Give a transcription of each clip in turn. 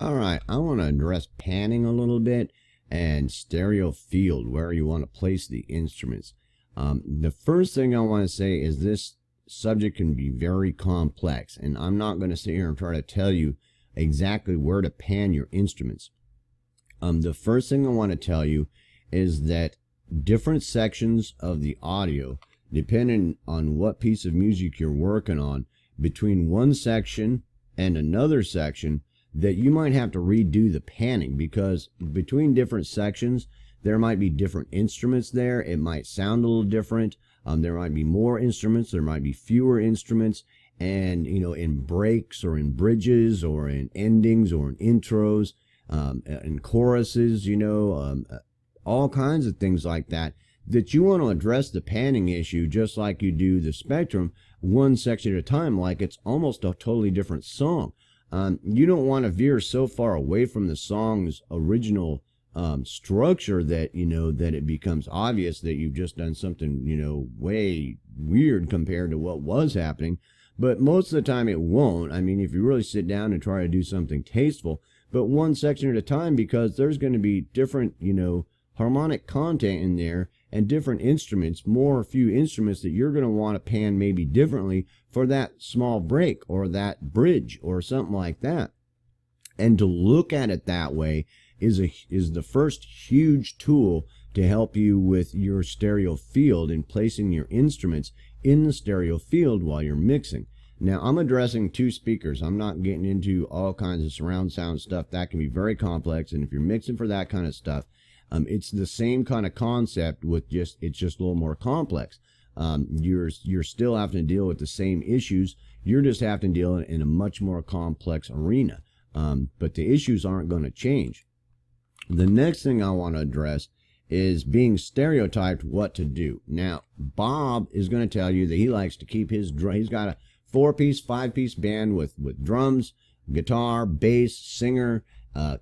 All right, I want to address panning a little bit and stereo field, where you want to place the instruments. The first thing I want to say is this subject can be very complex, and I'm not going to sit here and try to tell you exactly where to pan your instruments. The first thing I want to tell you is that different sections of the audio, depending on what piece of music you're working on, between one section and another section, that you might have to redo the panning, because between different sections there might be different instruments there. It might sound a little different. There might be more instruments, there might be fewer instruments, and in breaks or in bridges or in endings or in intros, in choruses, all kinds of things like that you want to address the panning issue just like you do the spectrum, one section at a time, like it's almost a totally different song. You don't want to veer so far away from the song's original structure that that it becomes obvious that you've just done something way weird compared to what was happening. But most of the time it won't. I mean, if you really sit down and try to do something tasteful, but one section at a time, because there's going to be different harmonic content in there and different instruments, more or few instruments that you're going to want to pan maybe differently for that small break or that bridge or something like that. And to look at it that way is the first huge tool to help you with your stereo field and placing your instruments in the stereo field while you're mixing. Now, I'm addressing two speakers. I'm not getting into all kinds of surround sound stuff. That can be very complex, and if you're mixing for that kind of stuff, it's the same kind of concept with it's just a little more complex. You're still having to deal with the same issues. You're just having to deal in a much more complex arena. But the issues aren't going to change. The next thing I want to address is being stereotyped what to do. Now, Bob is going to tell you that he likes to keep his drum. He's got a 4-piece, 5-piece band with drums, guitar, bass, singer,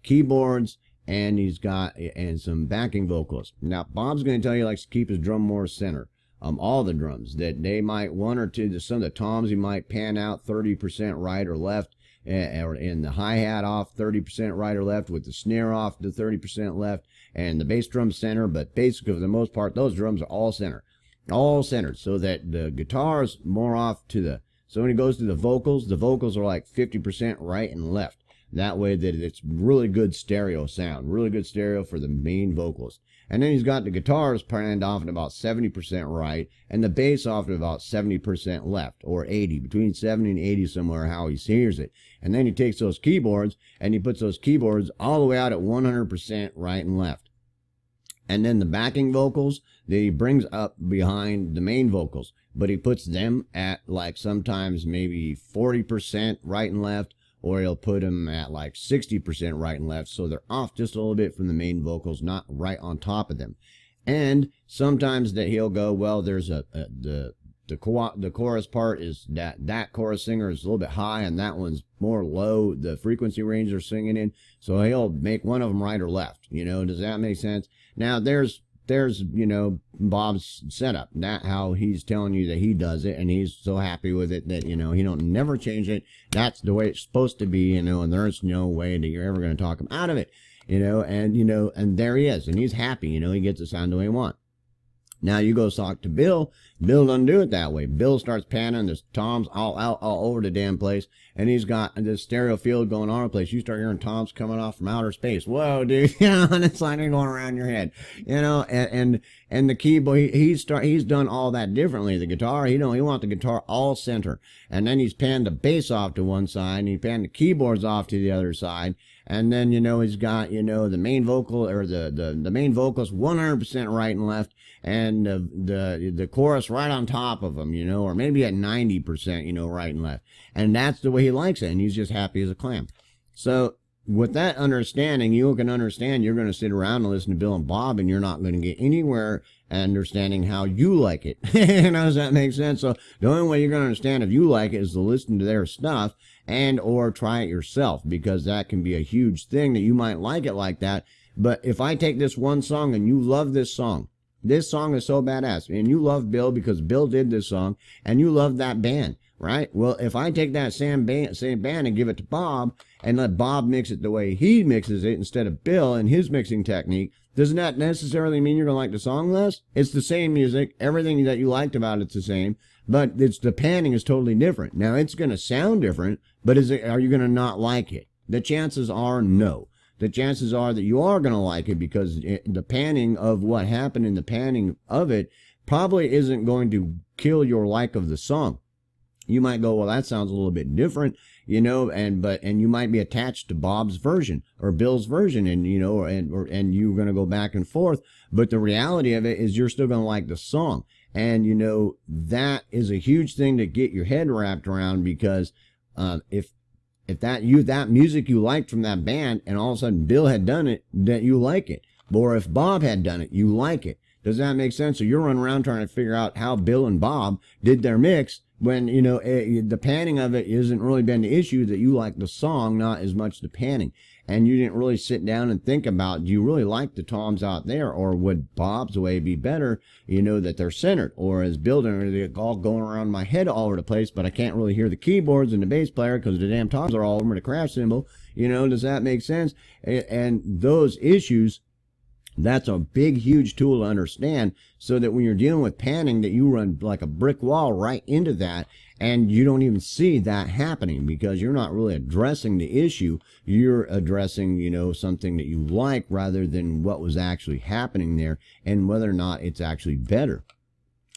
keyboards, and he's got some backing vocals. Now, Bob's going to tell you he likes to keep his drum more center. All the drums, that they might one or two, some of the toms he might pan out 30% right or left, or in the hi-hat off 30% right or left, with the snare off to 30% left, and the bass drum center. But basically, for the most part, those drums are all centered, so that the guitar is more off to the, so when he goes to the vocals are like 50% right and left. That way that it's really good stereo sound, really good stereo for the main vocals. And then he's got the guitars panned off at about 70% right, and the bass off at about 70% left, or 80, between 70 and 80 somewhere, how he hears it. And then he takes those keyboards, and he puts those keyboards all the way out at 100% right and left. And then the backing vocals that he brings up behind the main vocals, but he puts them at like sometimes maybe 40% right and left, or he'll put them at like 60% right and left, so they're off just a little bit from the main vocals, not right on top of them. And sometimes that he'll go, well, there's the chorus part is that chorus singer is a little bit high and that one's more low, the frequency range they're singing in, so he'll make one of them right or left. Does that make sense? Now there's Bob's setup, that how he's telling you that he does it, and he's so happy with it that he don't never change it. That's the way it's supposed to be, and there's no way that you're ever going to talk him out of it, and there he is, and he's happy, he gets the sound the way he wants. Now you go talk to Bill. Bill doesn't do it that way. Bill starts panning. There's toms all over the damn place, and he's got this stereo field going on in the place. You start hearing toms coming off from outer space. Whoa, dude! And it's like they're going around your head. And the keyboard, he's done all that differently. The guitar, he wants the guitar all center, and then he's panned the bass off to one side, and he panned the keyboards off to the other side. And then, he's got, the main vocal, or the main vocals 100% right and left, and the chorus right on top of them, or maybe at 90%, right and left. And that's the way he likes it, and he's just happy as a clam. So with that understanding, you can understand you're going to sit around and listen to Bill and Bob, and you're not going to get anywhere understanding how you like it. Does that make sense? So the only way you're going to understand if you like it is to listen to their stuff and or try it yourself, because that can be a huge thing that you might like it like that. But if I take this one song and you love this song is so badass, and you love Bill because Bill did this song, and you love that band. right? Well, if I take that same band and give it to Bob and let Bob mix it the way he mixes it instead of Bill and his mixing technique, doesn't that necessarily mean you're going to like the song less? It's the same music. Everything that you liked about it's the same, but the panning is totally different. Now, it's going to sound different, but are you going to not like it? The chances are no. The chances are that you are going to like it because the panning of what happened in the panning of it probably isn't going to kill your like of the song. You might go, well, that sounds a little bit different, you know, and you might be attached to Bob's version or Bill's version, and you know, and you're going to go back and forth. But the reality of it is you're still going to like the song. And you know, that is a huge thing to get your head wrapped around, because if that music you liked from that band and all of a sudden Bill had done it, that you like it. Or if Bob had done it, you like it. Does that make sense? So you're running around trying to figure out how Bill and Bob did their mix when, you know, the panning of it isn't really been the issue, that you like the song, not as much the panning. And you didn't really sit down and think about, do you really like the toms out there, or would Bob's way be better, you know, that they're centered? Or is Bill, they're all going around my head all over the place, but I can't really hear the keyboards and the bass player because the damn toms are all over the crash cymbal. You know, does that make sense? And those issues, that's a big, huge tool to understand, so that when you're dealing with panning, that you run like a brick wall right into that, and you don't even see that happening because you're not really addressing the issue. You're addressing, you know, something that you like rather than what was actually happening there and whether or not it's actually better.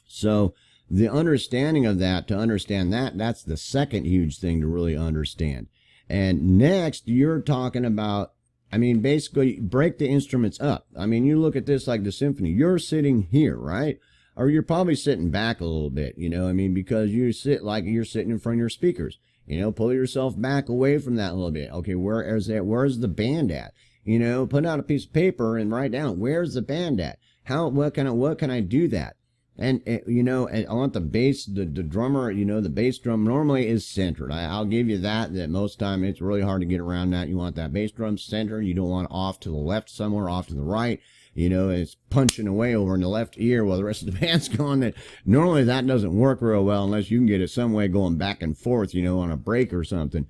So the understanding of that, to understand that, that's the second huge thing to really understand. And next, you're talking about, I mean, basically break the instruments up. I mean, you look at this like the symphony. You're sitting here, right? Or you're probably sitting back a little bit, you know, I mean, because you sit like you're sitting in front of your speakers. You know, pull yourself back away from that a little bit. Okay, where's the band at? You know, put out a piece of paper and write down, where's the band at? What can I do that? And, you know, and I want the bass, the drummer, you know, the bass drum normally is centered. I'll give you that most time it's really hard to get around that. You want that bass drum centered. You don't want off to the left somewhere, off to the right. You know, it's punching away over in the left ear while the rest of the band's going. That normally that doesn't work real well unless you can get it some way going back and forth, you know, on a break or something.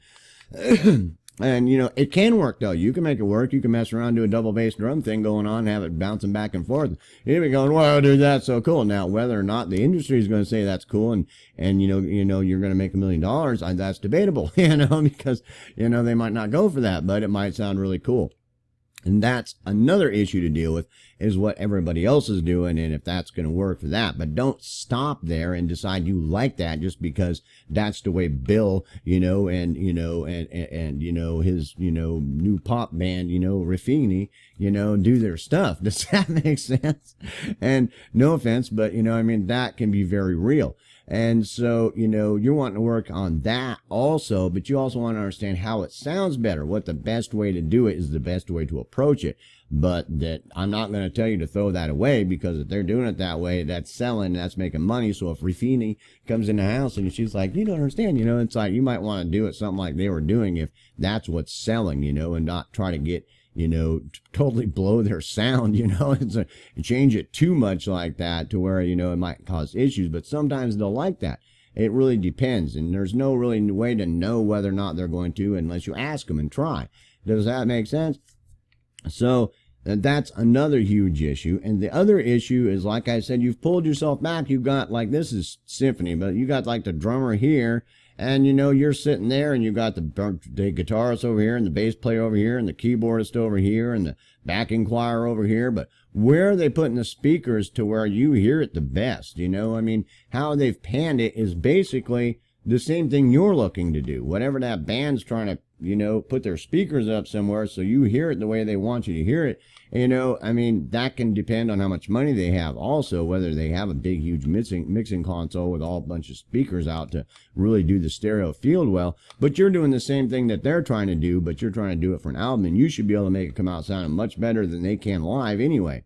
And, you know, it can work, though. You can make it work. You can mess around, do a double bass drum thing going on, have it bouncing back and forth. You'll be going, wow, dude, that's so cool. Now, whether or not the industry is going to say that's cool and you know, you're going to make $1 million, that's debatable, you know, because, you know, they might not go for that, but it might sound really cool. And that's another issue to deal with, is what everybody else is doing and if that's going to work for that. But don't stop there and decide you like that just because that's the way Bill, you know, and you know, and you know, his, you know, new pop band, you know, Raffini, you know, do their stuff. Does that make sense? And no offense, but, you know, I mean, that can be very real. And so, you know, you're wanting to work on that also, but you also want to understand how it sounds better, what the best way to do it is, the best way to approach it. But that I'm not going to tell you to throw that away, because if they're doing it that way, that's selling, that's making money. So if Raffini comes in the house and she's like, you don't understand, you know, it's like, you might want to do it something like they were doing if that's what's selling, you know, and not try to get, you know, totally blow their sound, you know, and change it too much like that to where, you know, it might cause issues. But sometimes they'll like that. It really depends. And there's no really way to know whether or not they're going to unless you ask them and try. Does that make sense? So that's another huge issue. And the other issue is, like I said, you've pulled yourself back. You've got, like, this is symphony, but you got like the drummer here. And, you know, you're sitting there and you got the guitarist over here and the bass player over here and the keyboardist over here and the backing choir over here. But where are they putting the speakers to where you hear it the best? You know, I mean, how they've panned it is basically the same thing you're looking to do. Whatever that band's trying to, you know, put their speakers up somewhere so you hear it the way they want you to hear it. You know, I mean, that can depend on how much money they have also, whether they have a big, huge mixing console with all a bunch of speakers out to really do the stereo field well. But you're doing the same thing that they're trying to do, but you're trying to do it for an album, and you should be able to make it come out sounding much better than they can live anyway.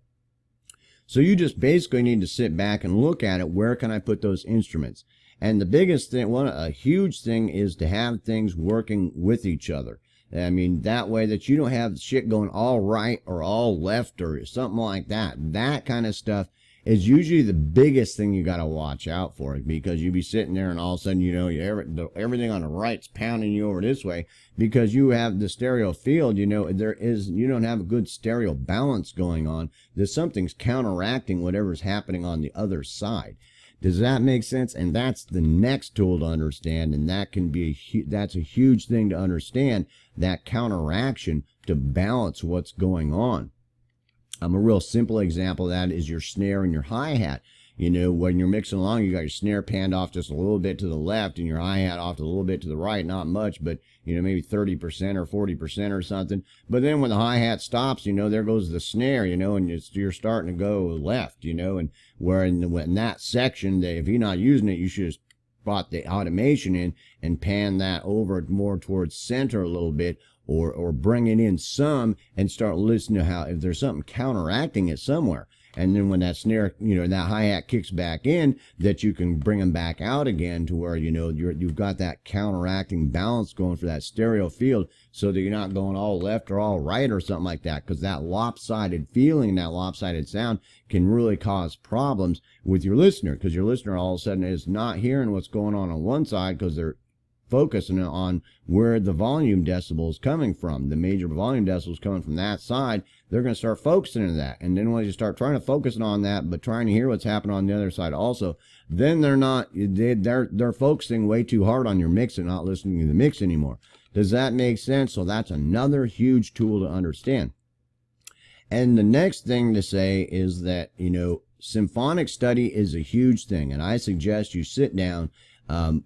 So you just basically need to sit back and look at it. Where can I put those instruments? And the biggest thing, a huge thing, is to have things working with each other. I mean, that way that you don't have shit going all right or all left or something like that. That kind of stuff is usually the biggest thing you got to watch out for, because you be sitting there and all of a sudden, everything on the right's pounding you over this way because you have the stereo field, you don't have a good stereo balance going on. There's something's counteracting whatever's happening on the other side. Does that make sense? And that's the next tool to understand, and that's a huge thing to understand, that counteraction to balance what's going on. A real simple example of that is your snare and your hi-hat. When you're mixing along, you got your snare panned off just a little bit to the left and your hi-hat off a little bit to the right, not much, but maybe 30% or 40% or something. But then when the hi-hat stops, there goes the snare, and you're starting to go left, and where in that section, if you're not using it, you should have brought the automation in and pan that over more towards center a little bit, or bring it in some and start listening to how, if there's something counteracting it somewhere. And then when that snare, that hi-hat kicks back in, that you can bring them back out again to where, you've got that counteracting balance going for that stereo field, so that you're not going all left or all right or something like that. Because that lopsided feeling, that lopsided sound can really cause problems with your listener, because your listener all of a sudden is not hearing what's going on one side, because they're focusing on where the volume decibel is coming from. The major volume decibel is coming from that side. They're going to start focusing on that. And then when you start trying to focus on that, but trying to hear what's happening on the other side also, then they're focusing way too hard on your mix and not listening to the mix anymore. Does that make sense? So that's another huge tool to understand. And the next thing to say is that, symphonic study is a huge thing. And I suggest you sit down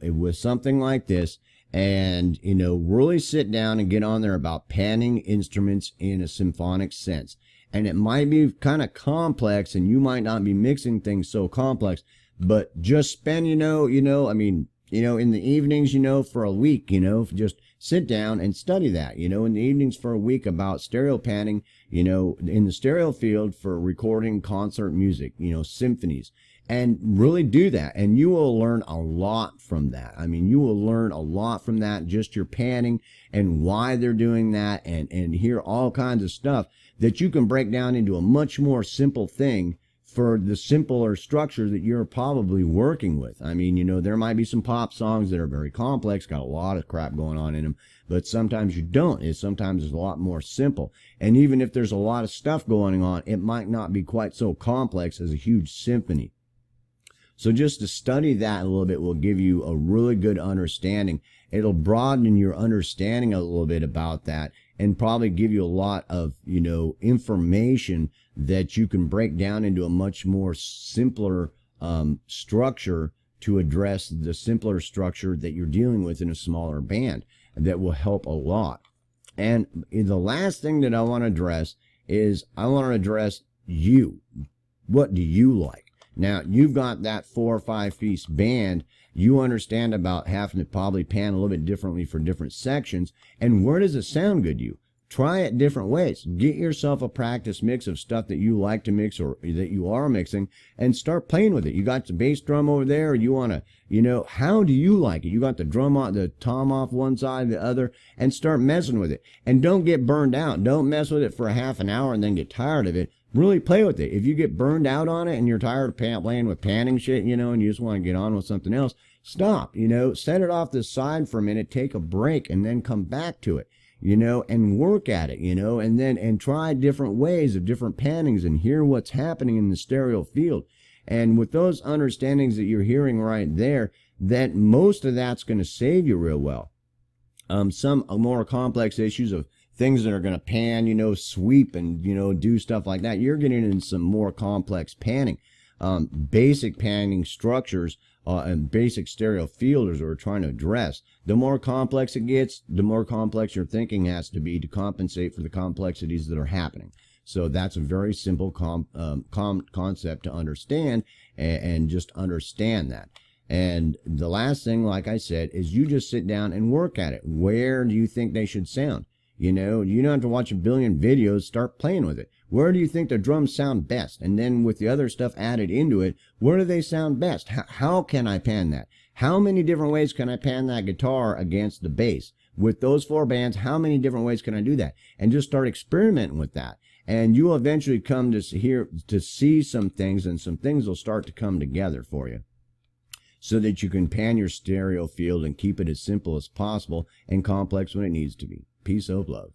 with something like this and, really sit down and get on there about panning instruments in a symphonic sense. And it might be kind of complex, and you might not be mixing things so complex, but just spend, in the evenings, for a week, just sit down and study that, in the evenings for a week about stereo panning, in the stereo field for recording concert music, symphonies. And really do that, and you will learn a lot from that. You will learn a lot from that, just your panning and why they're doing that, and hear all kinds of stuff that you can break down into a much more simple thing for the simpler structure that you're probably working with. There might be some pop songs that are very complex, got a lot of crap going on in them, but sometimes you don't. Sometimes it's a lot more simple. And even if there's a lot of stuff going on, it might not be quite so complex as a huge symphony. So just to study that a little bit will give you a really good understanding. It'll broaden your understanding a little bit about that, and probably give you a lot of, information that you can break down into a much more simpler structure to address the simpler structure that you're dealing with in a smaller band. That will help a lot. And the last thing that I want to address is I want to address you. What do you like? Now, you've got that 4 or 5 piece band. You understand about having to probably pan a little bit differently for different sections. And where does it sound good to you? Try it different ways. Get yourself a practice mix of stuff that you like to mix or that you are mixing, and start playing with it. You got the bass drum over there. You want to, how do you like it? You got the drum on, the tom off one side, the other, and start messing with it. And don't get burned out. Don't mess with it for a half an hour and then get tired of it. Really play with it. If you get burned out on it and you're tired of playing with panning shit, and you just want to get on with something else, stop, set it off to the side for a minute, take a break, and then come back to it. And work at it, and try different ways of different pannings and hear what's happening in the stereo field. And with those understandings that you're hearing right there, that most of that's going to save you real well. Some more complex issues of things that are going to pan, sweep and, do stuff like that, you're getting into some more complex panning. Basic panning structures and basic stereo fielders we're trying to address. The more complex it gets, the more complex your thinking has to be to compensate for the complexities that are happening. So that's a very simple concept to understand, and just understand that. And the last thing, like I said, is you just sit down and work at it. Where do you think they should sound? You don't have to watch a billion videos. Start playing with it. Where do you think the drums sound best? And then with the other stuff added into it, where do they sound best? How can I pan that? How many different ways can I pan that guitar against the bass? with those 4 bands, how many different ways can I do that? And just start experimenting with that. And you will eventually come to see some things, and some things will start to come together for you, so that you can pan your stereo field and keep it as simple as possible and complex when it needs to be. Peace, hope, love.